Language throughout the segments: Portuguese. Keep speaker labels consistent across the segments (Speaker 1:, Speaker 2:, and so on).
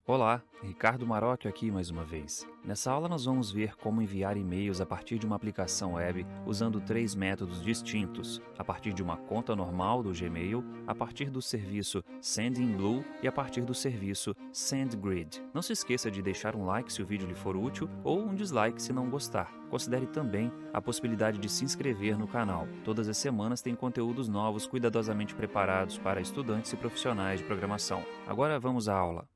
Speaker 1: Olá, Ricardo Marocchio aqui mais uma vez. Nessa aula nós vamos ver como enviar e-mails a partir de uma aplicação web usando três métodos distintos, a partir de uma conta normal do Gmail, a partir do serviço Sendinblue e a partir do serviço SendGrid. Não se esqueça de deixar um like se o vídeo lhe for útil ou um dislike se não gostar. Considere também a possibilidade de se inscrever no canal. Todas as semanas tem conteúdos novos cuidadosamente preparados para estudantes e profissionais de programação. Agora vamos à aula.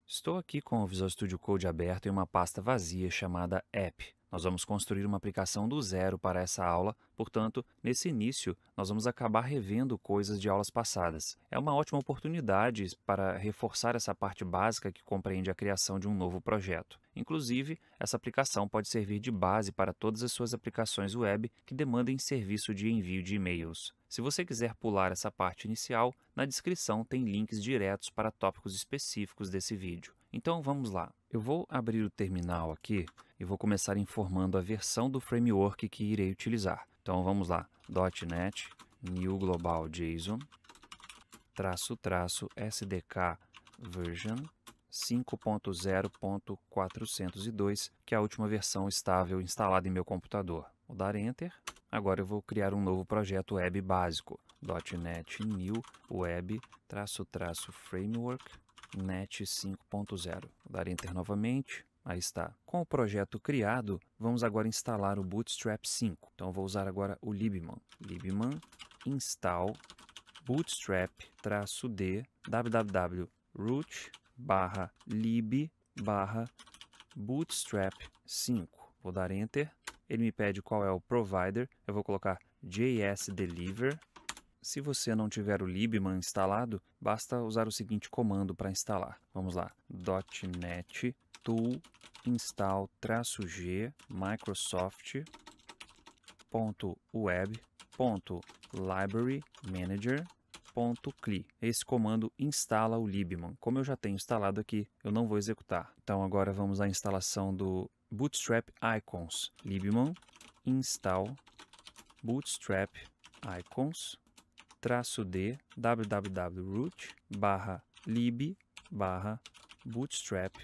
Speaker 1: Estou aqui com o Visual Studio Code aberto em uma pasta vazia chamada App. Nós vamos construir uma aplicação do zero para essa aula, portanto, nesse início, nós vamos acabar revendo coisas de aulas passadas. É uma ótima oportunidade para reforçar essa parte básica que compreende a criação de um novo projeto. Inclusive, essa aplicação pode servir de base para todas as suas aplicações web que demandem serviço de envio de e-mails. Se você quiser pular essa parte inicial, na descrição tem links diretos para tópicos específicos desse vídeo. Então vamos lá. Eu vou abrir o terminal aqui e vou começar informando a versão do framework que irei utilizar. Então vamos lá. .NET New Global JSON --SDK version 5.0.402, que é a última versão estável instalada em meu computador. Vou dar Enter. Agora eu vou criar um novo projeto web básico. .NET New Web --Framework NET 5.0. Vou dar Enter novamente. Aí está. Com o projeto criado, vamos agora instalar o Bootstrap 5. Então vou usar agora o libman. Libman install bootstrap-d www.root/lib/bootstrap5. Vou dar Enter. Ele me pede qual é o provider. Eu vou colocar JSDeliver. Se você não tiver o libman instalado, basta usar o seguinte comando para instalar. Vamos lá. .NET tool install-g microsoft.web.library-manager.cli. Esse comando instala o libman. Como eu já tenho instalado aqui, eu não vou executar. Então agora vamos à instalação do Bootstrap Icons. Libman install bootstrap icons -d www.root/lib/bootstrap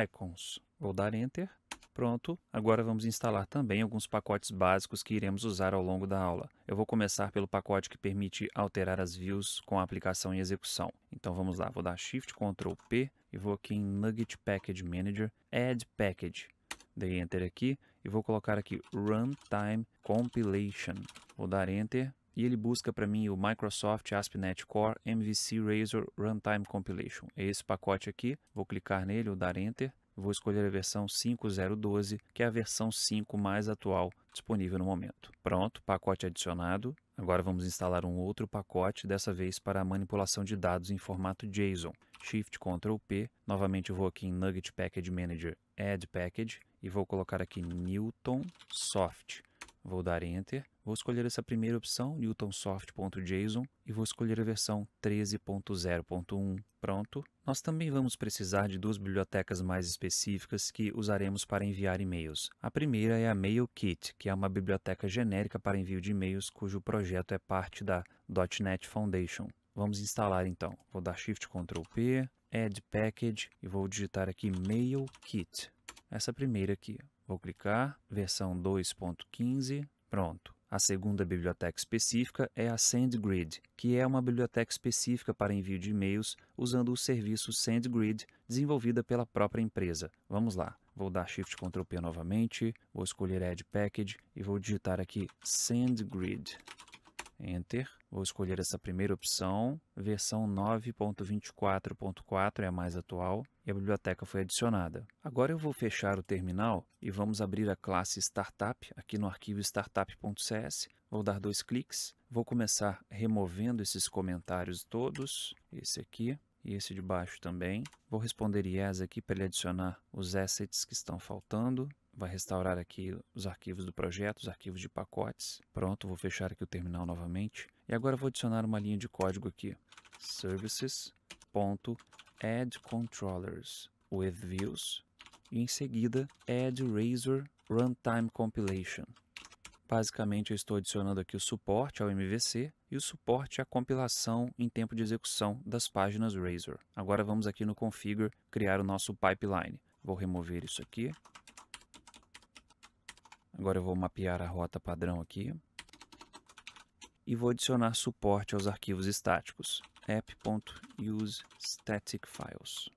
Speaker 1: icons. Vou dar Enter. Pronto. Agora vamos instalar também alguns pacotes básicos que iremos usar ao longo da aula. Eu vou começar pelo pacote que permite alterar as views com a aplicação em execução. Então vamos lá. Vou dar Shift Ctrl P e vou aqui em Nugget Package Manager, Add Package. Dei Enter aqui e vou colocar aqui Runtime Compilation. Vou dar Enter. E ele busca para mim o Microsoft ASP.NET Core MVC Razor Runtime Compilation. É esse pacote aqui. Vou clicar nele, vou dar Enter. Vou escolher a versão 5.0.12, que é a versão 5 mais atual disponível no momento. Pronto, pacote adicionado. Agora vamos instalar um outro pacote, dessa vez para a manipulação de dados em formato JSON. Shift Ctrl P. Novamente eu vou aqui em Nugget Package Manager, Add Package, e vou colocar aqui Newton Soft. Vou dar Enter. Vou escolher essa primeira opção, newtonsoft.json, e vou escolher a versão 13.0.1. Pronto. Nós também vamos precisar de duas bibliotecas mais específicas que usaremos para enviar e-mails. A primeira é a MailKit, que é uma biblioteca genérica para envio de e-mails cujo projeto é parte da .NET Foundation. Vamos instalar então. Vou dar Shift Ctrl P, Add Package e vou digitar aqui MailKit. Essa primeira aqui. Vou clicar, versão 2.15, pronto. A segunda biblioteca específica é a SendGrid, que é uma biblioteca específica para envio de e-mails usando o serviço SendGrid, desenvolvida pela própria empresa. Vamos lá. Vou dar Shift Ctrl P novamente, vou escolher Add Package e vou digitar aqui SendGrid. Enter. Vou escolher essa primeira opção, versão 9.24.4 é a mais atual e a biblioteca foi adicionada. Agora eu vou fechar o terminal e vamos abrir a classe Startup aqui no arquivo startup.cs. Vou dar 2 cliques, vou começar removendo esses comentários todos, esse aqui e esse de baixo também. Vou responder yes aqui para ele adicionar os assets que estão faltando. Vai restaurar aqui os arquivos do projeto, os arquivos de pacotes. Pronto, vou fechar aqui o terminal novamente. E agora vou adicionar uma linha de código aqui. Services.add_controllers with views. E em seguida, add razor runtime compilation. Basicamente, eu estou adicionando aqui o suporte ao MVC e o suporte à compilação em tempo de execução das páginas Razor. Agora vamos aqui no Configure criar o nosso pipeline. Vou remover isso aqui. Agora eu vou mapear a rota padrão aqui. E vou adicionar suporte aos arquivos estáticos. app.useStaticFiles.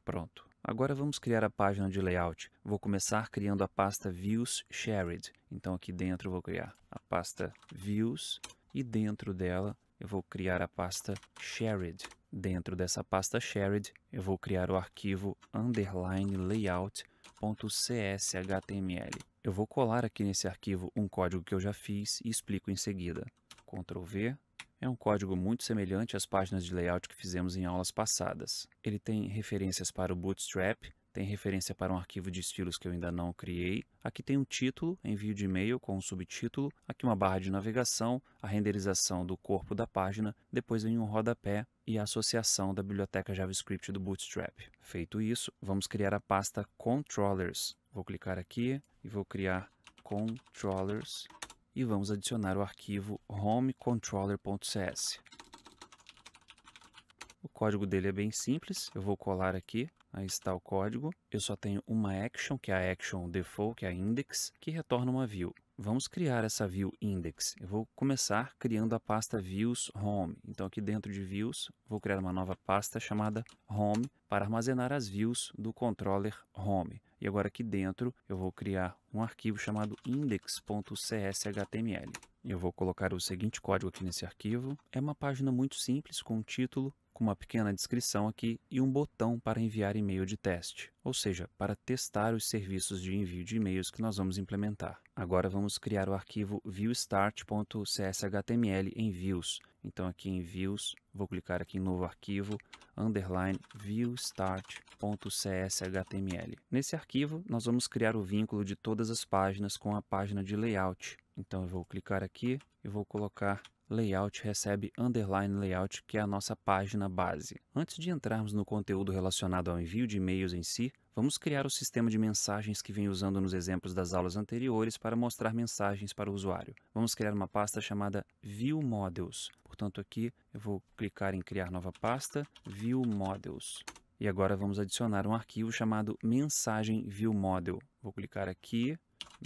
Speaker 1: Pronto. Agora vamos criar a página de layout. Vou começar criando a pasta Views Shared. Então aqui dentro eu vou criar a pasta Views e dentro dela eu vou criar a pasta Shared. Dentro dessa pasta Shared eu vou criar o arquivo _layout.cshtml. Eu vou colar aqui nesse arquivo um código que eu já fiz e explico em seguida. Ctrl V. É um código muito semelhante às páginas de layout que fizemos em aulas passadas. Ele tem referências para o Bootstrap, tem referência para um arquivo de estilos que eu ainda não criei. Aqui tem um título, envio de e-mail com um subtítulo, aqui uma barra de navegação, a renderização do corpo da página, depois vem um rodapé e a associação da biblioteca JavaScript do Bootstrap. Feito isso, vamos criar a pasta Controllers. Vou clicar aqui e vou criar Controllers. E vamos adicionar o arquivo homecontroller.cs. O código dele é bem simples, eu vou colar aqui, aí está o código. Eu só tenho uma action, que é a action default, que é a index, que retorna uma view. Vamos criar essa view index. Eu vou começar criando a pasta views home. Então aqui dentro de views, vou criar uma nova pasta chamada home para armazenar as views do controller home. E agora aqui dentro eu vou criar um arquivo chamado index.cshtml. Eu vou colocar o seguinte código aqui nesse arquivo. É uma página muito simples com um título, com uma pequena descrição aqui e um botão para enviar e-mail de teste, ou seja, para testar os serviços de envio de e-mails que nós vamos implementar. Agora vamos criar o arquivo viewstart.cshtml em views. Então aqui em views, vou clicar aqui em novo arquivo, _viewstart.cshtml. Nesse arquivo, nós vamos criar o vínculo de todas as páginas com a página de layout. Então eu vou clicar aqui e vou colocar layout recebe _layout, que é a nossa página base. Antes de entrarmos no conteúdo relacionado ao envio de e-mails em si, vamos criar o sistema de mensagens que vem usando nos exemplos das aulas anteriores para mostrar mensagens para o usuário. Vamos criar uma pasta chamada viewModels. Portanto, aqui eu vou clicar em criar nova pasta, viewModels. E agora vamos adicionar um arquivo chamado mensagem viewModel. Vou clicar aqui,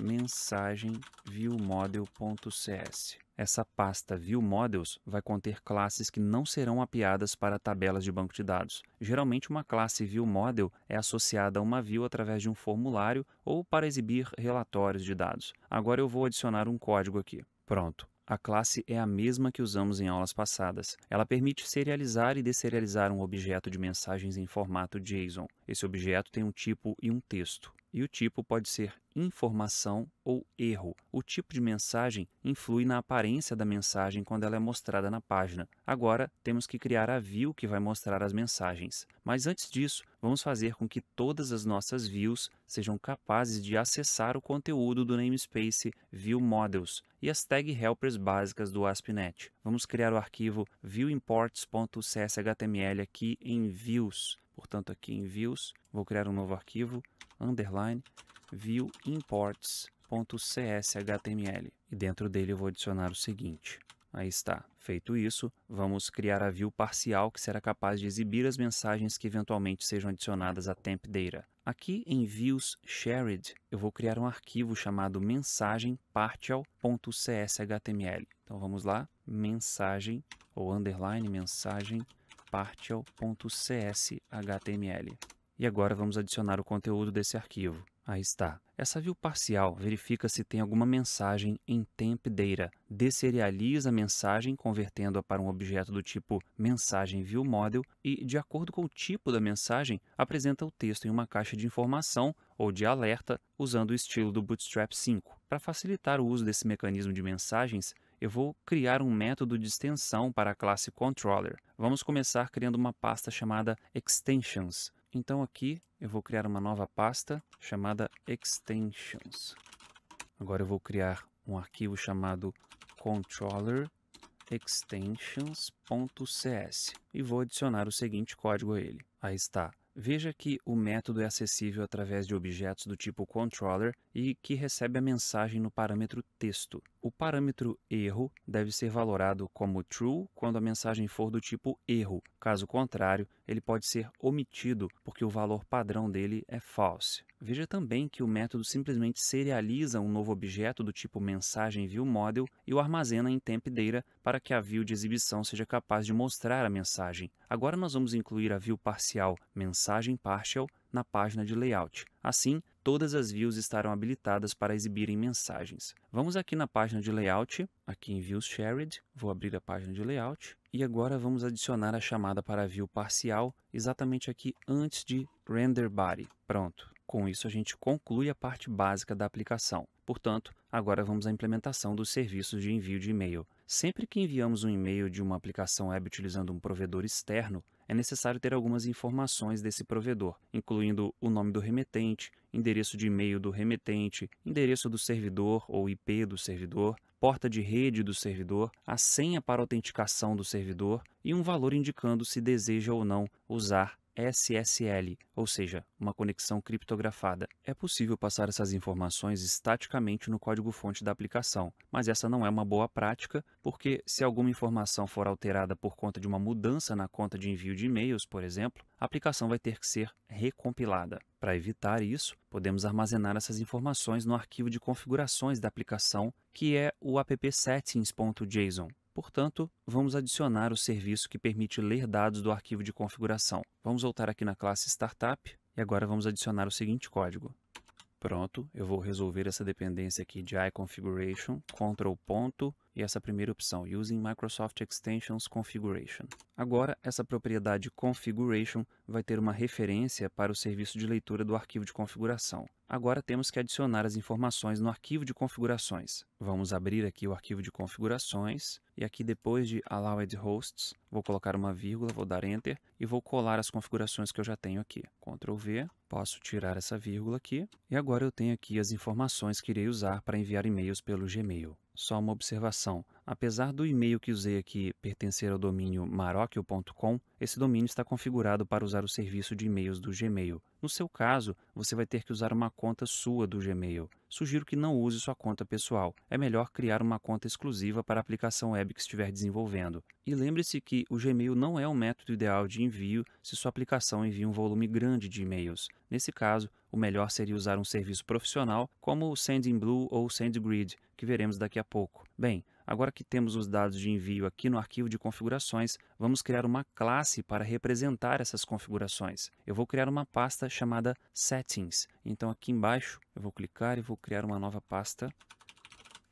Speaker 1: mensagem viewModel.cs. Essa pasta viewModels vai conter classes que não serão mapeadas para tabelas de banco de dados. Geralmente uma classe viewModel é associada a uma view através de um formulário ou para exibir relatórios de dados. Agora eu vou adicionar um código aqui. Pronto. A classe é a mesma que usamos em aulas passadas. Ela permite serializar e desserializar um objeto de mensagens em formato JSON. Esse objeto tem um tipo e um texto. E o tipo pode ser informação ou erro. O tipo de mensagem influi na aparência da mensagem quando ela é mostrada na página. Agora, temos que criar a view que vai mostrar as mensagens. Mas antes disso, vamos fazer com que todas as nossas views sejam capazes de acessar o conteúdo do namespace viewModels e as tag helpers básicas do ASP.NET. Vamos criar o arquivo viewimports.cshtml aqui em views. Portanto, aqui em views, vou criar um novo arquivo, _viewimports.cshtml. E dentro dele eu vou adicionar o seguinte. Aí está. Feito isso, vamos criar a view parcial que será capaz de exibir as mensagens que eventualmente sejam adicionadas a temp data. Aqui em views shared, eu vou criar um arquivo chamado mensagem partial.cshtml. Então vamos lá, mensagem ou mensagem partial.cshtml. E agora vamos adicionar o conteúdo desse arquivo. Aí está. Essa view parcial verifica se tem alguma mensagem em temp data, desserializa a mensagem convertendo-a para um objeto do tipo mensagem viewModel e, de acordo com o tipo da mensagem, apresenta o texto em uma caixa de informação ou de alerta usando o estilo do Bootstrap 5. Para facilitar o uso desse mecanismo de mensagens, eu vou criar um método de extensão para a classe Controller. Vamos começar criando uma pasta chamada Extensions. Então aqui eu vou criar uma nova pasta chamada Extensions. Agora eu vou criar um arquivo chamado Controller Extensions.cs e vou adicionar o seguinte código a ele. Aí está. Veja que o método é acessível através de objetos do tipo controller e que recebe a mensagem no parâmetro texto. O parâmetro erro deve ser valorado como true quando a mensagem for do tipo erro. Caso contrário, ele pode ser omitido porque o valor padrão dele é false. Veja também que o método simplesmente serializa um novo objeto do tipo mensagem viewModel e o armazena em temp data para que a view de exibição seja capaz de mostrar a mensagem. Agora nós vamos incluir a view parcial mensagem partial na página de layout. Assim, todas as views estarão habilitadas para exibirem mensagens. Vamos aqui na página de layout, aqui em Views Shared, vou abrir a página de layout e agora vamos adicionar a chamada para a view parcial exatamente aqui antes de Render Body. Pronto. Com isso a gente conclui a parte básica da aplicação. Portanto, agora vamos à implementação dos serviços de envio de e-mail. Sempre que enviamos um e-mail de uma aplicação web utilizando um provedor externo, é necessário ter algumas informações desse provedor, incluindo o nome do remetente, endereço de e-mail do remetente, endereço do servidor ou IP do servidor, porta de rede do servidor, a senha para autenticação do servidor e um valor indicando se deseja ou não usar SSL, ou seja, uma conexão criptografada. É possível passar essas informações estaticamente no código-fonte da aplicação, mas essa não é uma boa prática, porque se alguma informação for alterada por conta de uma mudança na conta de envio de e-mails, por exemplo, a aplicação vai ter que ser recompilada. Para evitar isso, podemos armazenar essas informações no arquivo de configurações da aplicação, que é o appsettings.json. Portanto, vamos adicionar o serviço que permite ler dados do arquivo de configuração. Vamos voltar aqui na classe Startup e agora vamos adicionar o seguinte código. Pronto, eu vou resolver essa dependência aqui de iConfiguration, Ctrl ponto e essa primeira opção, Using Microsoft Extensions Configuration. Agora, essa propriedade Configuration vai ter uma referência para o serviço de leitura do arquivo de configuração. Agora temos que adicionar as informações no arquivo de configurações. Vamos abrir aqui o arquivo de configurações e aqui depois de Allowed Hosts, vou colocar uma vírgula, vou dar Enter e vou colar as configurações que eu já tenho aqui. Ctrl V, posso tirar essa vírgula aqui e agora eu tenho aqui as informações que irei usar para enviar e-mails pelo Gmail. Só uma observação, apesar do e-mail que usei aqui pertencer ao domínio marocchio.com, esse domínio está configurado para usar o serviço de e-mails do Gmail. No seu caso, você vai ter que usar uma conta sua do Gmail. Sugiro que não use sua conta pessoal. É melhor criar uma conta exclusiva para a aplicação web que estiver desenvolvendo. E lembre-se que o Gmail não é o método ideal de envio se sua aplicação envia um volume grande de e-mails. Nesse caso, o melhor seria usar um serviço profissional como o Sendinblue ou SendGrid, que veremos daqui a pouco. Bem, agora que temos os dados de envio aqui no arquivo de configurações, vamos criar uma classe para representar essas configurações. Eu vou criar uma pasta chamada Settings. Então aqui embaixo eu vou clicar e vou criar uma nova pasta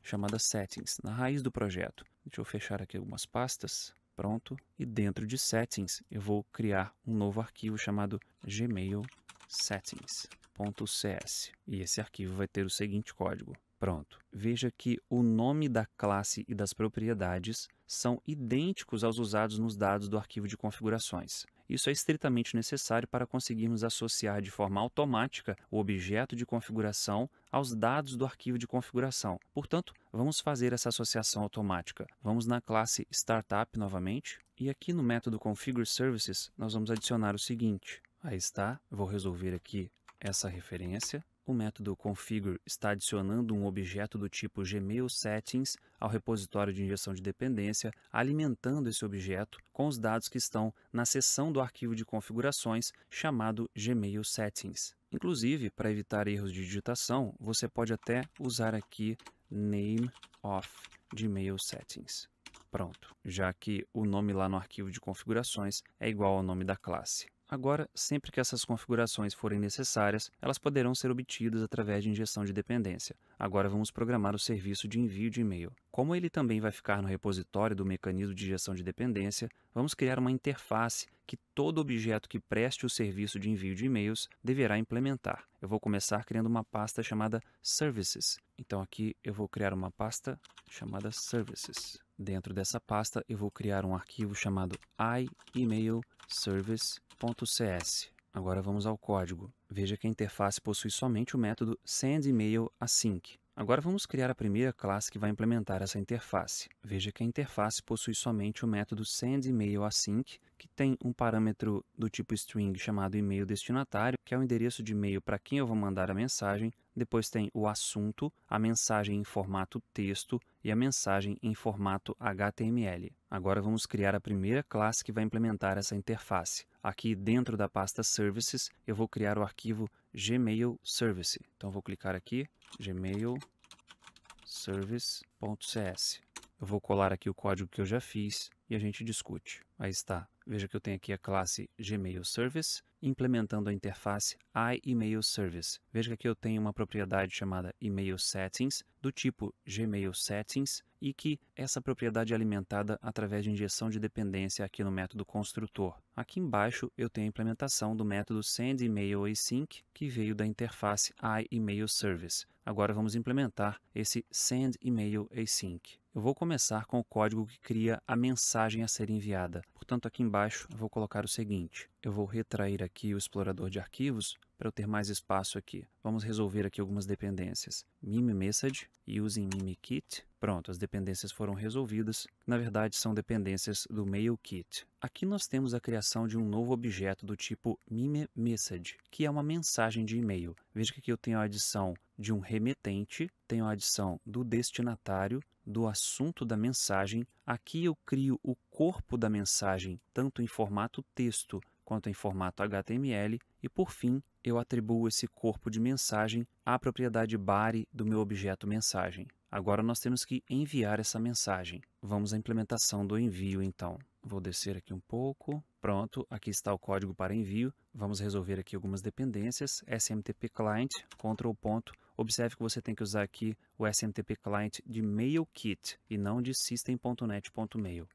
Speaker 1: chamada Settings, na raiz do projeto. Deixa eu fechar aqui algumas pastas. Pronto. E dentro de Settings eu vou criar um novo arquivo chamado Gmail Settings.cs. E esse arquivo vai ter o seguinte código. Pronto. Veja que o nome da classe e das propriedades são idênticos aos usados nos dados do arquivo de configurações. Isso é estritamente necessário para conseguirmos associar de forma automática o objeto de configuração aos dados do arquivo de configuração. Portanto, vamos fazer essa associação automática. Vamos na classe Startup novamente e aqui no método Configure Services nós vamos adicionar o seguinte. Aí está, eu vou resolver aqui essa referência. O método configure está adicionando um objeto do tipo Gmail Settings ao repositório de injeção de dependência, alimentando esse objeto com os dados que estão na seção do arquivo de configurações chamado Gmail Settings. Inclusive, para evitar erros de digitação, você pode até usar aqui Name of Gmail Settings. Pronto, já que o nome lá no arquivo de configurações é igual ao nome da classe. Agora, sempre que essas configurações forem necessárias, elas poderão ser obtidas através de injeção de dependência. Agora vamos programar o serviço de envio de e-mail. Como ele também vai ficar no repositório do mecanismo de injeção de dependência, vamos criar uma interface que todo objeto que preste o serviço de envio de e-mails deverá implementar. Eu vou começar criando uma pasta chamada Services. Então aqui eu vou criar uma pasta chamada Services. Dentro dessa pasta eu vou criar um arquivo chamado iEmailService.cs. Agora vamos ao código. Veja que a interface possui somente o método SendEmailAsync. Agora vamos criar a primeira classe que vai implementar essa interface. Veja que a interface possui somente o método sendEmailAsync, que tem um parâmetro do tipo string chamado e-mail destinatário, que é o endereço de e-mail para quem eu vou mandar a mensagem. Depois tem o assunto, a mensagem em formato texto e a mensagem em formato HTML. Agora vamos criar a primeira classe que vai implementar essa interface. Aqui dentro da pasta Services, eu vou criar o arquivo Gmail Service. Então vou clicar aqui, Gmail service.cs. Eu vou colar aqui o código que eu já fiz e a gente discute. Aí está. Veja que eu tenho aqui a classe Gmail Service, implementando a interface iEmail Service. Veja que aqui eu tenho uma propriedade chamada Email Settings, do tipo Gmail Settings, e que essa propriedade é alimentada através de injeção de dependência aqui no método construtor. Aqui embaixo eu tenho a implementação do método sendEmailAsync, que veio da interface iEmail Service. Agora vamos implementar esse sendEmailAsync. Eu vou começar com o código que cria a mensagem a ser enviada. Portanto, aqui embaixo eu vou colocar o seguinte. Eu vou retrair aqui o explorador de arquivos para eu ter mais espaço aqui. Vamos resolver aqui algumas dependências. MimeMessage, using MimeKit. Pronto, as dependências foram resolvidas. Na verdade, são dependências do MailKit. Aqui nós temos a criação de um novo objeto do tipo MimeMessage, que é uma mensagem de e-mail. Veja que aqui eu tenho a adição de um remetente, tenho a adição do destinatário, do assunto da mensagem. Aqui eu crio o corpo da mensagem, tanto em formato texto quanto em formato HTML. E, por fim, eu atribuo esse corpo de mensagem à propriedade body do meu objeto mensagem. Agora nós temos que enviar essa mensagem. Vamos à implementação do envio, então. Vou descer aqui um pouco. Pronto, aqui está o código para envio. Vamos resolver aqui algumas dependências. SMTP Client, Ctrl ponto. Observe que você tem que usar aqui o SMTP Client de MailKit e não de system.net.mail.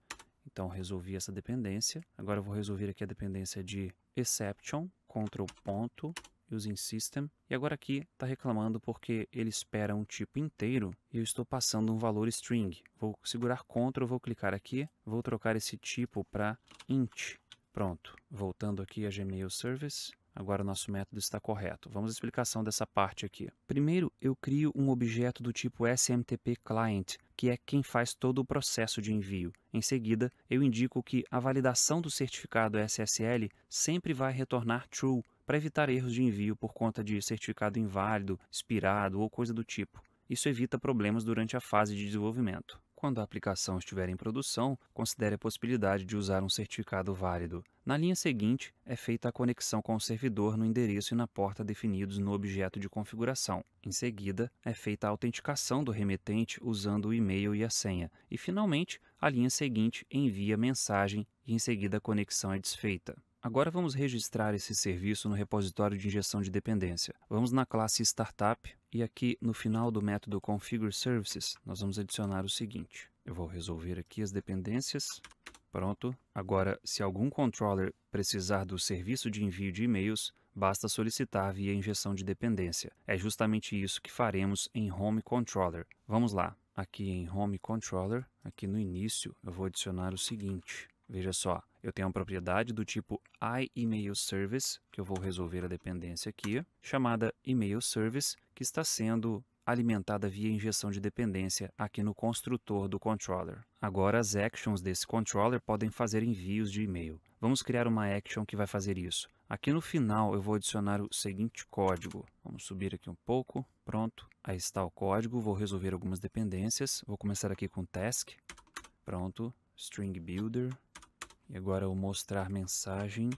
Speaker 1: Então, resolvi essa dependência. Agora eu vou resolver aqui a dependência de exception, Ctrl ponto, using system. E agora aqui está reclamando porque ele espera um tipo inteiro e eu estou passando um valor string. Vou segurar Ctrl, vou clicar aqui, vou trocar esse tipo para int. Pronto, voltando aqui a Gmail Service. Agora o nosso método está correto. Vamos à explicação dessa parte aqui. Primeiro, eu crio um objeto do tipo SMTP Client, que é quem faz todo o processo de envio. Em seguida, eu indico que a validação do certificado SSL sempre vai retornar true, para evitar erros de envio por conta de certificado inválido, expirado ou coisa do tipo. Isso evita problemas durante a fase de desenvolvimento. Quando a aplicação estiver em produção, considere a possibilidade de usar um certificado válido. Na linha seguinte, é feita a conexão com o servidor no endereço e na porta definidos no objeto de configuração. Em seguida, é feita a autenticação do remetente usando o e-mail e a senha. E, finalmente, a linha seguinte envia a mensagem e, em seguida, a conexão é desfeita. Agora vamos registrar esse serviço no repositório de injeção de dependência. Vamos na classe Startup e aqui no final do método Configure Services nós vamos adicionar o seguinte. Eu vou resolver aqui as dependências. Pronto. Agora, se algum controller precisar do serviço de envio de e-mails, basta solicitar via injeção de dependência. É justamente isso que faremos em Home Controller. Vamos lá. Aqui em Home Controller, aqui no início, eu vou adicionar o seguinte. Veja só, eu tenho uma propriedade do tipo iEmail Service, que eu vou resolver a dependência aqui, chamada Email Service, que está sendo alimentada via injeção de dependência aqui no construtor do controller. Agora as actions desse controller podem fazer envios de e-mail. Vamos criar uma action que vai fazer isso. Aqui no final eu vou adicionar o seguinte código. Vamos subir aqui um pouco. Pronto, aí está o código. Vou resolver algumas dependências. Vou começar aqui com task. Pronto, string builder. E agora o mostrar mensagem.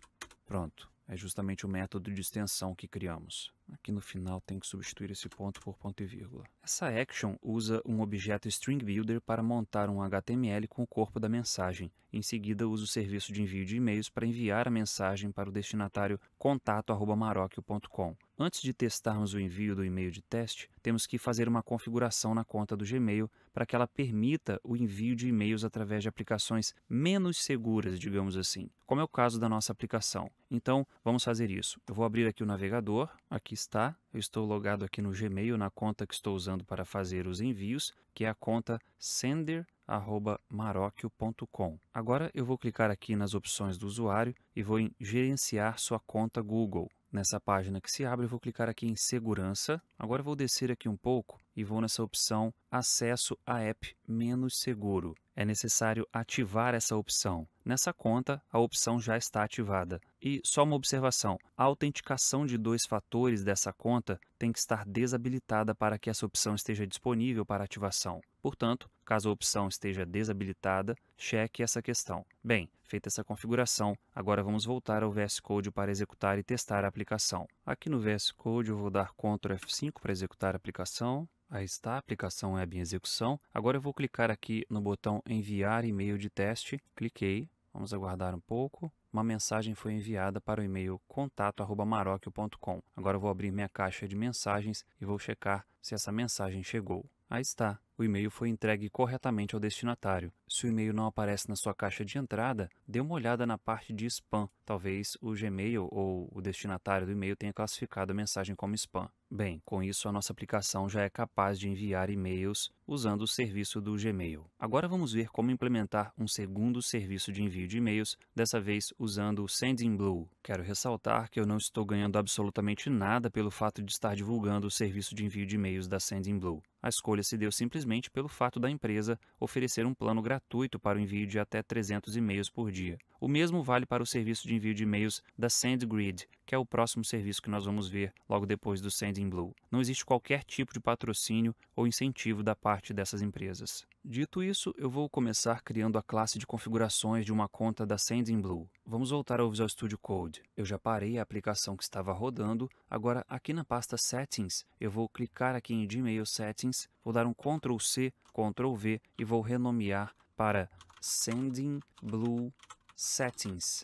Speaker 1: Pronto, é justamente o método de extensão que criamos. Aqui no final tem que substituir esse ponto por ponto e vírgula. Essa action usa um objeto string builder para montar um HTML com o corpo da mensagem. Em seguida, usa o serviço de envio de e-mails para enviar a mensagem para o destinatário contato@marocchio.com. Antes de testarmos o envio do e-mail de teste, temos que fazer uma configuração na conta do Gmail para que ela permita o envio de e-mails através de aplicações menos seguras, digamos assim, como é o caso da nossa aplicação. Então, vamos fazer isso. Eu vou abrir aqui o navegador, aqui está, eu estou logado aqui no Gmail, na conta que estou usando para fazer os envios, que é a conta sender@marocchio.com. Agora eu vou clicar aqui nas opções do usuário e vou em gerenciar sua conta Google. Nessa página que se abre, eu vou clicar aqui em segurança. Agora eu vou descer aqui um pouco e vou nessa opção Acesso a App menos seguro. É necessário ativar essa opção. Nessa conta, a opção já está ativada. E só uma observação, a autenticação de 2 fatores dessa conta tem que estar desabilitada para que essa opção esteja disponível para ativação. Portanto, caso a opção esteja desabilitada, cheque essa questão. Bem, feita essa configuração, agora vamos voltar ao VS Code para executar e testar a aplicação. Aqui no VS Code eu vou dar Ctrl F5 para executar a aplicação. Aí está, a aplicação web em execução. Agora eu vou clicar aqui no botão Enviar e-mail de teste. Cliquei. Vamos aguardar um pouco. Uma mensagem foi enviada para o e-mail contato@marocchio.com. Agora eu vou abrir minha caixa de mensagens e vou checar se essa mensagem chegou. Aí está, o e-mail foi entregue corretamente ao destinatário. Se o e-mail não aparece na sua caixa de entrada, dê uma olhada na parte de spam. Talvez o Gmail ou o destinatário do e-mail tenha classificado a mensagem como spam. Bem, com isso a nossa aplicação já é capaz de enviar e-mails usando o serviço do Gmail. Agora vamos ver como implementar um segundo serviço de envio de e-mails, dessa vez usando o Sendinblue. Quero ressaltar que eu não estou ganhando absolutamente nada pelo fato de estar divulgando o serviço de envio de e-mails da Sendinblue. A escolha se deu simplesmente pelo fato da empresa oferecer um plano gratuito para o envio de até 300 e-mails por dia. O mesmo vale para o serviço de envio de e-mails da SendGrid, que é o próximo serviço que nós vamos ver logo depois do Sendinblue. Não existe qualquer tipo de patrocínio ou incentivo da parte dessas empresas. Dito isso, eu vou começar criando a classe de configurações de uma conta da Sendinblue. Vamos voltar ao Visual Studio Code. Eu já parei a aplicação que estava rodando. Agora, aqui na pasta Settings, eu vou clicar aqui em Gmail Settings, vou dar um Ctrl C, Ctrl V e vou renomear para Sendinblue Settings.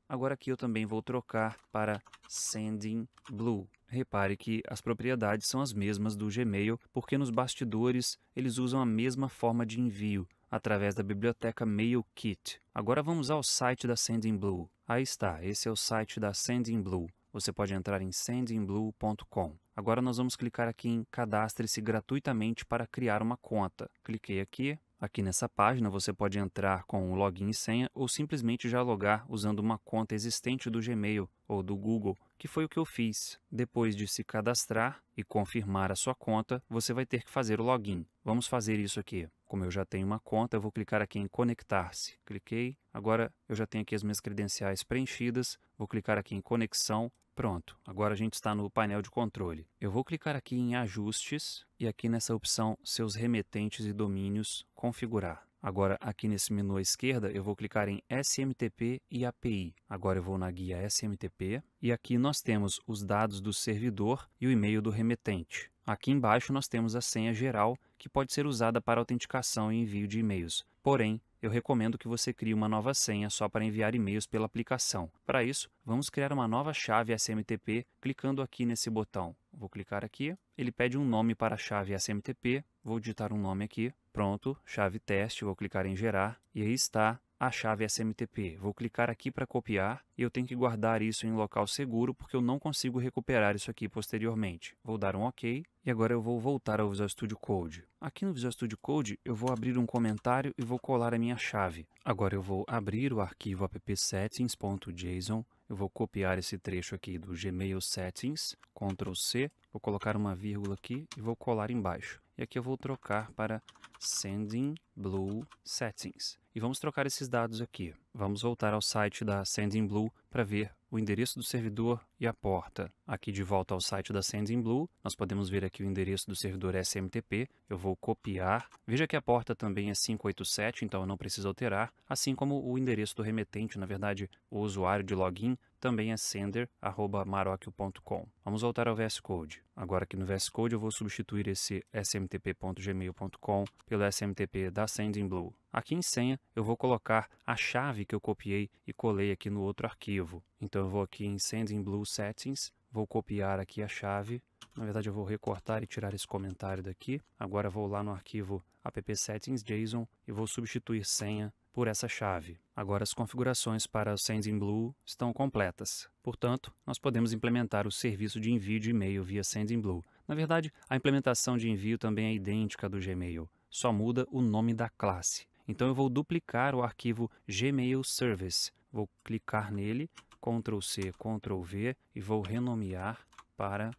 Speaker 1: Agora aqui eu também vou trocar para Sendinblue. Repare que as propriedades são as mesmas do Gmail, porque nos bastidores eles usam a mesma forma de envio, através da biblioteca MailKit. Agora vamos ao site da Sendinblue. Aí está, esse é o site da Sendinblue. Você pode entrar em sendinblue.com. Agora nós vamos clicar aqui em Cadastre-se gratuitamente para criar uma conta. Cliquei aqui. Aqui nessa página você pode entrar com o login e senha ou simplesmente já logar usando uma conta existente do Gmail ou do Google, que foi o que eu fiz. Depois de se cadastrar e confirmar a sua conta, você vai ter que fazer o login. Vamos fazer isso aqui. Como eu já tenho uma conta, eu vou clicar aqui em conectar-se. Cliquei. Agora eu já tenho aqui as minhas credenciais preenchidas. Vou clicar aqui em conexão. Pronto, agora a gente está no painel de controle. Eu vou clicar aqui em ajustes e aqui nessa opção seus remetentes e domínios configurar. Agora aqui nesse menu à esquerda eu vou clicar em SMTP e API. Agora eu vou na guia SMTP e aqui nós temos os dados do servidor e o e-mail do remetente. Aqui embaixo nós temos a senha geral que pode ser usada para autenticação e envio de e-mails. Porém, eu recomendo que você crie uma nova senha só para enviar e-mails pela aplicação. Para isso, vamos criar uma nova chave SMTP clicando aqui nesse botão. Vou clicar aqui, ele pede um nome para a chave SMTP, vou digitar um nome aqui, pronto, chave teste, vou clicar em gerar e aí está a chave SMTP. Vou clicar aqui para copiar e eu tenho que guardar isso em local seguro porque eu não consigo recuperar isso aqui posteriormente. Vou dar um OK e agora eu vou voltar ao Visual Studio Code. Aqui no Visual Studio Code eu vou abrir um comentário e vou colar a minha chave. Agora eu vou abrir o arquivo appsettings.json. Eu vou copiar esse trecho aqui do Gmail Settings, Ctrl C, vou colocar uma vírgula aqui e vou colar embaixo. E aqui eu vou trocar para Sendinblue Settings. E vamos trocar esses dados aqui. Vamos voltar ao site da Sendinblue para ver o endereço do servidor e a porta. Aqui de volta ao site da Sendinblue, nós podemos ver aqui o endereço do servidor SMTP. Eu vou copiar. Veja que a porta também é 587, então eu não preciso alterar. Assim como o endereço do remetente, na verdade, o usuário de login também é sender@marocchio.com. Vamos voltar ao VS Code. Agora aqui no VS Code eu vou substituir esse smtp.gmail.com pelo smtp da Sendinblue. Aqui em senha eu vou colocar a chave que eu copiei e colei aqui no outro arquivo. Então eu vou aqui em Sendinblue Settings, vou copiar aqui a chave. Na verdade eu vou recortar e tirar esse comentário daqui. Agora vou lá no arquivo appsettings.json e vou substituir senha por essa chave. Agora as configurações para o Sendinblue estão completas. Portanto, nós podemos implementar o serviço de envio de e-mail via Sendinblue. Na verdade, a implementação de envio também é idêntica à do Gmail, só muda o nome da classe. Então eu vou duplicar o arquivo Gmail Service. Vou clicar nele, Ctrl C, Ctrl V e vou renomear para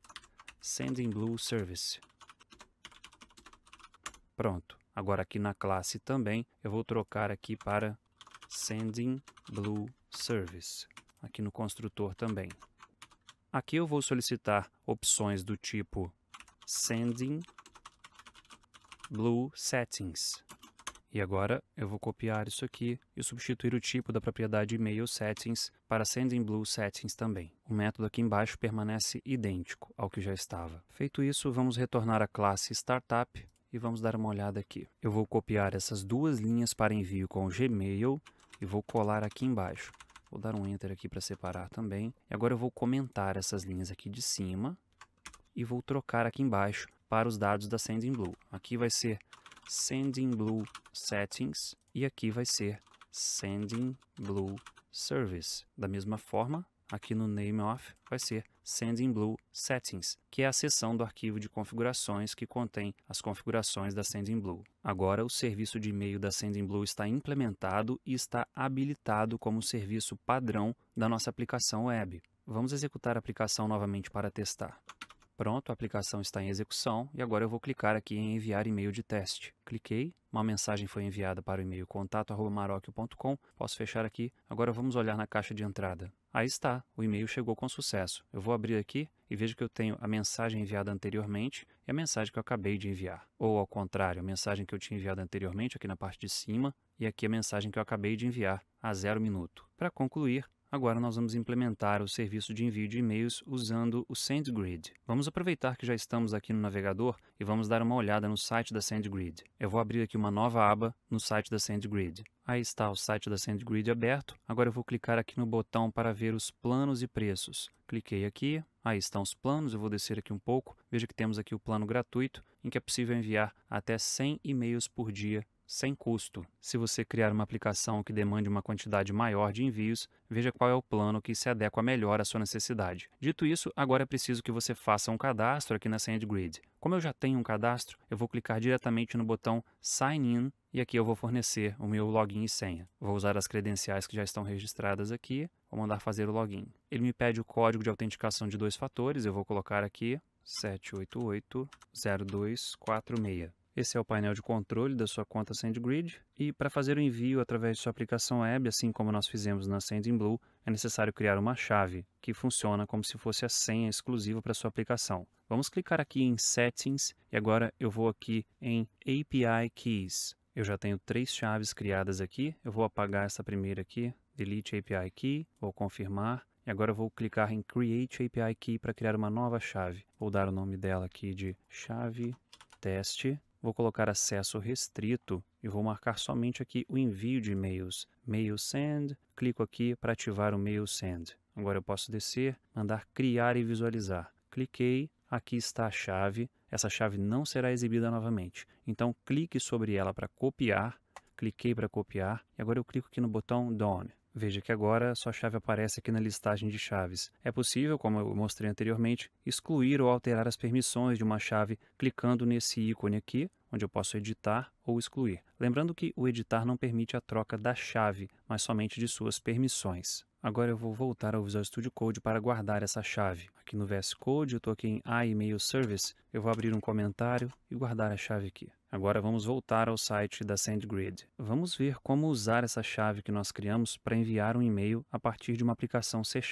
Speaker 1: Sendinblue Service. Pronto. Agora aqui na classe também, eu vou trocar aqui para SendingBlueService. Aqui no construtor também. Aqui eu vou solicitar opções do tipo SendingBlueSettings. E agora eu vou copiar isso aqui e substituir o tipo da propriedade email settings para SendingBlueSettings também. O método aqui embaixo permanece idêntico ao que já estava. Feito isso, vamos retornar à classe Startup e vamos dar uma olhada aqui. Eu vou copiar essas duas linhas para envio com o Gmail e vou colar aqui embaixo. Vou dar um Enter aqui para separar também. E agora eu vou comentar essas linhas aqui de cima e vou trocar aqui embaixo para os dados da SendingBlue. Aqui vai ser SendingBlueSettings e aqui vai ser SendingBlueService. Da mesma forma, aqui no NameOf vai ser SendingBlueSettings, que é a seção do arquivo de configurações que contém as configurações da SendingBlue. Agora o serviço de e-mail da SendingBlue está implementado e está habilitado como serviço padrão da nossa aplicação web. Vamos executar a aplicação novamente para testar. Pronto, a aplicação está em execução e agora eu vou clicar aqui em enviar e-mail de teste. Cliquei, uma mensagem foi enviada para o e-mail contato@marocchio.com. Posso fechar aqui. Agora vamos olhar na caixa de entrada. Aí está, o e-mail chegou com sucesso. Eu vou abrir aqui e vejo que eu tenho a mensagem enviada anteriormente e a mensagem que eu acabei de enviar. Ou ao contrário, a mensagem que eu tinha enviado anteriormente aqui na parte de cima e aqui a mensagem que eu acabei de enviar há 0 minuto. Para concluir, agora nós vamos implementar o serviço de envio de e-mails usando o SendGrid. Vamos aproveitar que já estamos aqui no navegador e vamos dar uma olhada no site da SendGrid. Eu vou abrir aqui uma nova aba no site da SendGrid. Aí está o site da SendGrid aberto. Agora eu vou clicar aqui no botão para ver os planos e preços. Cliquei aqui, aí estão os planos, eu vou descer aqui um pouco. Veja que temos aqui o plano gratuito, em que é possível enviar até 100 e-mails por dia, sem custo. Se você criar uma aplicação que demande uma quantidade maior de envios, veja qual é o plano que se adequa melhor à sua necessidade. Dito isso, agora é preciso que você faça um cadastro aqui na SendGrid. Como eu já tenho um cadastro, eu vou clicar diretamente no botão Sign In e aqui eu vou fornecer o meu login e senha. Vou usar as credenciais que já estão registradas aqui, vou mandar fazer o login. Ele me pede o código de autenticação de 2 fatores, eu vou colocar aqui 7880246. Esse é o painel de controle da sua conta SendGrid e para fazer o envio através de sua aplicação web, assim como nós fizemos na SendingBlue, é necessário criar uma chave que funciona como se fosse a senha exclusiva para sua aplicação. Vamos clicar aqui em Settings e agora eu vou aqui em API Keys. Eu já tenho 3 chaves criadas aqui, eu vou apagar essa primeira aqui, Delete API Key, vou confirmar. E agora eu vou clicar em Create API Key para criar uma nova chave. Vou dar o nome dela aqui de chave teste. Vou colocar acesso restrito e vou marcar somente aqui o envio de e-mails. Mail Send, clico aqui para ativar o Mail Send. Agora eu posso descer, mandar criar e visualizar. Cliquei, aqui está a chave. Essa chave não será exibida novamente. Então clique sobre ela para copiar. Cliquei para copiar e agora eu clico aqui no botão Done. Veja que agora sua chave aparece aqui na listagem de chaves. É possível, como eu mostrei anteriormente, excluir ou alterar as permissões de uma chave clicando nesse ícone aqui, onde eu posso editar ou excluir. Lembrando que o editar não permite a troca da chave, mas somente de suas permissões. Agora eu vou voltar ao Visual Studio Code para guardar essa chave. Aqui no VS Code, eu estou aqui em iMail Service, eu vou abrir um comentário e guardar a chave aqui. Agora vamos voltar ao site da SendGrid. Vamos ver como usar essa chave que nós criamos para enviar um e-mail a partir de uma aplicação C#.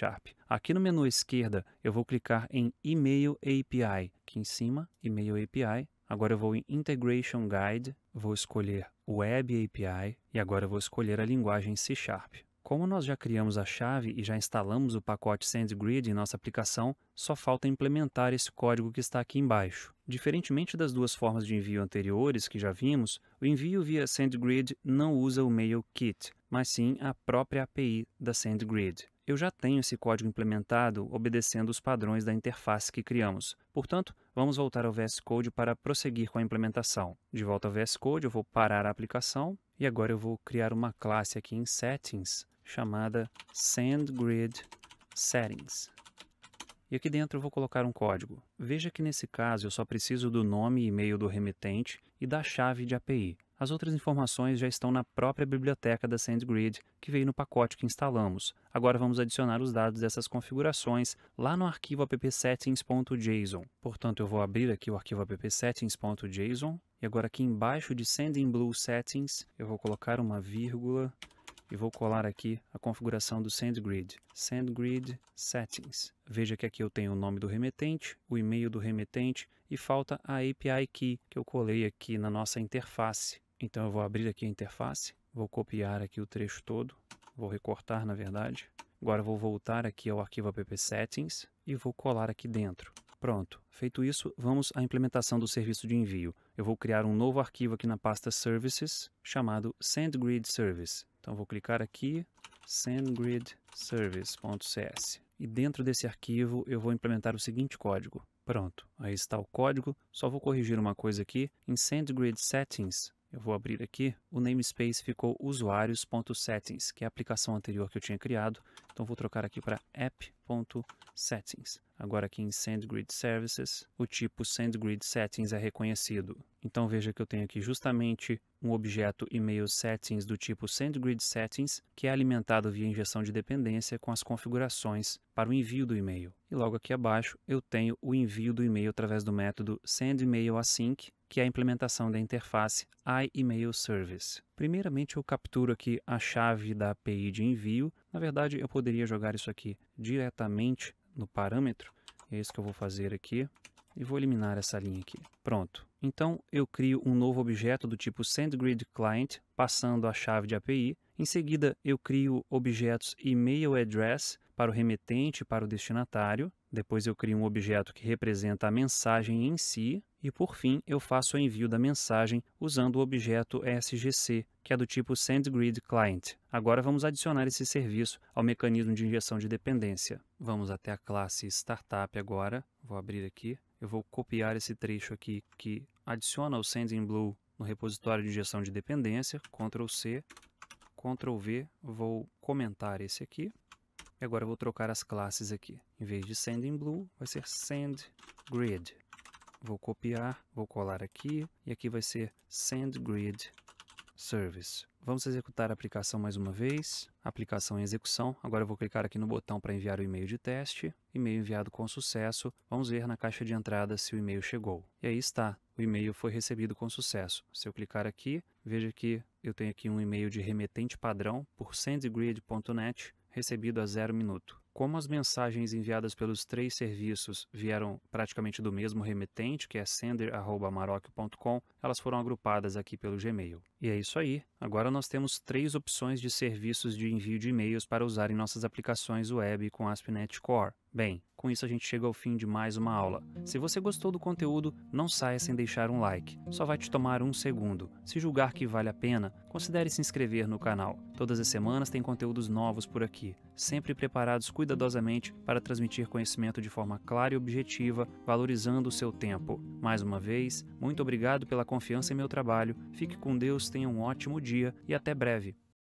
Speaker 1: Aqui no menu à esquerda, eu vou clicar em Email API. Aqui em cima, Email API. Agora eu vou em Integration Guide, vou escolher Web API e agora eu vou escolher a linguagem C#. Como nós já criamos a chave e já instalamos o pacote SendGrid em nossa aplicação, só falta implementar esse código que está aqui embaixo. Diferentemente das duas formas de envio anteriores que já vimos, o envio via SendGrid não usa o MailKit, mas sim a própria API da SendGrid. Eu já tenho esse código implementado obedecendo os padrões da interface que criamos. Portanto, vamos voltar ao VS Code para prosseguir com a implementação. De volta ao VS Code, eu vou parar a aplicação e agora eu vou criar uma classe aqui em Settings chamada SendGridSettings. E aqui dentro eu vou colocar um código. Veja que nesse caso eu só preciso do nome e e-mail do remetente e da chave de API. As outras informações já estão na própria biblioteca da SendGrid, que veio no pacote que instalamos. Agora vamos adicionar os dados dessas configurações lá no arquivo appsettings.json. Portanto, eu vou abrir aqui o arquivo appsettings.json e agora aqui embaixo de Sendinblue Settings, eu vou colocar uma vírgula e vou colar aqui a configuração do SendGrid. SendGrid Settings. Veja que aqui eu tenho o nome do remetente, o e-mail do remetente e falta a API Key que eu colei aqui na nossa interface. Então eu vou abrir aqui a interface, vou copiar aqui o trecho todo, vou recortar na verdade. Agora eu vou voltar aqui ao arquivo appsettings e vou colar aqui dentro. Pronto, feito isso, vamos à implementação do serviço de envio. Eu vou criar um novo arquivo aqui na pasta Services, chamado SendGrid Service. Então vou clicar aqui, sendgridservice.cs. E dentro desse arquivo eu vou implementar o seguinte código. Pronto, aí está o código. Só vou corrigir uma coisa aqui. Em SendGrid Settings, eu vou abrir aqui, o namespace ficou usuários.settings, que é a aplicação anterior que eu tinha criado. Então vou trocar aqui para app.settings. Agora aqui em SendGrid Services, o tipo SendGrid Settings é reconhecido. Então veja que eu tenho aqui justamente um objeto email settings do tipo SendGrid Settings, que é alimentado via injeção de dependência com as configurações para o envio do e-mail. E logo aqui abaixo eu tenho o envio do e-mail através do método sendMailAsync, que é a implementação da interface iEmailService. Primeiramente eu capturo aqui a chave da API de envio. Na verdade eu poderia jogar isso aqui diretamente no parâmetro. É isso que eu vou fazer aqui. E vou eliminar essa linha aqui. Pronto. Então eu crio um novo objeto do tipo SendGridClient, passando a chave de API. Em seguida eu crio objetos emailAddress para o remetente e para o destinatário. Depois eu crio um objeto que representa a mensagem em si. E por fim eu faço o envio da mensagem usando o objeto SGC, que é do tipo SendGridClient. Agora vamos adicionar esse serviço ao mecanismo de injeção de dependência. Vamos até a classe Startup agora. Vou abrir aqui. Eu vou copiar esse trecho aqui que adiciona o Sendinblue no repositório de injeção de dependência. Ctrl+C, Ctrl+V. Vou comentar esse aqui. E agora eu vou trocar as classes aqui. Em vez de Sendinblue, vai ser SendGrid. Vou copiar, vou colar aqui. E aqui vai ser SendGrid Service. Vamos executar a aplicação mais uma vez. Aplicação em execução. Agora eu vou clicar aqui no botão para enviar o e-mail de teste. E-mail enviado com sucesso. Vamos ver na caixa de entrada se o e-mail chegou. E aí está. O e-mail foi recebido com sucesso. Se eu clicar aqui, veja que eu tenho aqui um e-mail de remetente padrão por sendgrid.net recebido a 0 minuto. Como as mensagens enviadas pelos 3 serviços vieram praticamente do mesmo remetente, que é sender@amarok.com, elas foram agrupadas aqui pelo Gmail. E é isso aí. Agora nós temos 3 opções de serviços de envio de e-mails para usar em nossas aplicações web com ASP.NET Core. Bem, com isso a gente chega ao fim de mais uma aula. Se você gostou do conteúdo, não saia sem deixar um like. Só vai te tomar 1 segundo. Se julgar que vale a pena, considere se inscrever no canal. Todas as semanas tem conteúdos novos por aqui, sempre preparados cuidadosamente para transmitir conhecimento de forma clara e objetiva, valorizando o seu tempo. Mais uma vez, muito obrigado pela confiança em meu trabalho. Fique com Deus, tenha um ótimo dia e até breve.